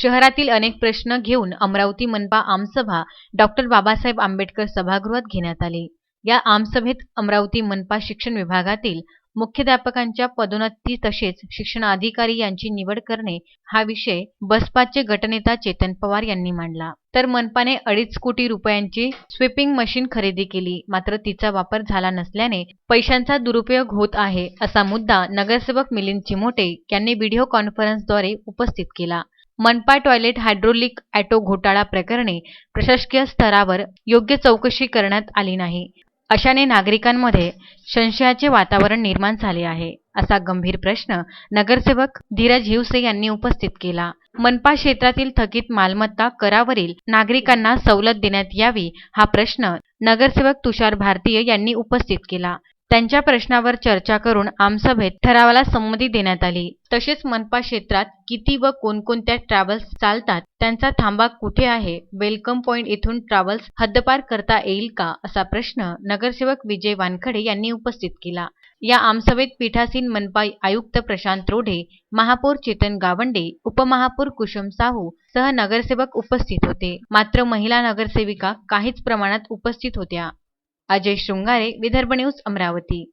शहरातील अनेक प्रश्न घेऊन अमरावती मनपा आमसभा डॉक्टर बाबासाहेब आंबेडकर सभागृहात घेण्यात आली। या आमसभेत अमरावती मनपा शिक्षण विभागातील मुख्याध्यापकांच्या पदोन्नती तसेच शिक्षणाधिकारी यांची निवड करणे हा विषय बसपाचे गटनेता चेतन पवार यांनी मांडला। तर मनपाने 2.5 कोटी रुपयांची स्वीपिंग मशीन खरेदी केली, मात्र तिचा वापर झाला नसल्याने पैशांचा दुरुपयोग होत आहे असा मुद्दा नगरसेवक मिलिंद चिमोटे यांनी व्हिडिओ कॉन्फरन्सद्वारे उपस्थित केला। मनपा टॉयलेट हायड्रोलिक ऑटो घोटाळा प्रकरणी प्रशासकीय स्तरावर योग्य चौकशी करण्यात आली नाही, अशाने नागरिकांमध्ये संशयाचे वातावरण निर्माण झाले आहे, असा गंभीर प्रश्न नगरसेवक धीरज हिवसे यांनी उपस्थित केला। मनपा क्षेत्रातील थकीत मालमत्ता करावरील नागरिकांना सवलत देण्यात यावी हा प्रश्न नगरसेवक तुषार भारतीय यांनी उपस्थित केला। त्यांच्या प्रश्नावर चर्चा करून आमसभेत ठरावाला संमती देण्यात आली। तसेच मनपा क्षेत्रात किती व कोणकोणत्या ट्रॅव्हल्स चालतात, त्यांचा थांबा कुठे आहे, वेलकम पॉइंट येथून ट्रॅव्हल्स हद्दपार करता येईल का, असा प्रश्न नगरसेवक विजय वानखडे यांनी उपस्थित केला। या आमसभेत पीठासीन मनपा आयुक्त प्रशांत रोढे, महापौर चेतन गावंडे, उपमहापौर कुसुम साहू सह नगरसेवक उपस्थित होते, मात्र महिला नगरसेविका काहीच प्रमाणात उपस्थित होत्या। अजय शृंगारे, विदर्भ न्यूज, अमरावती।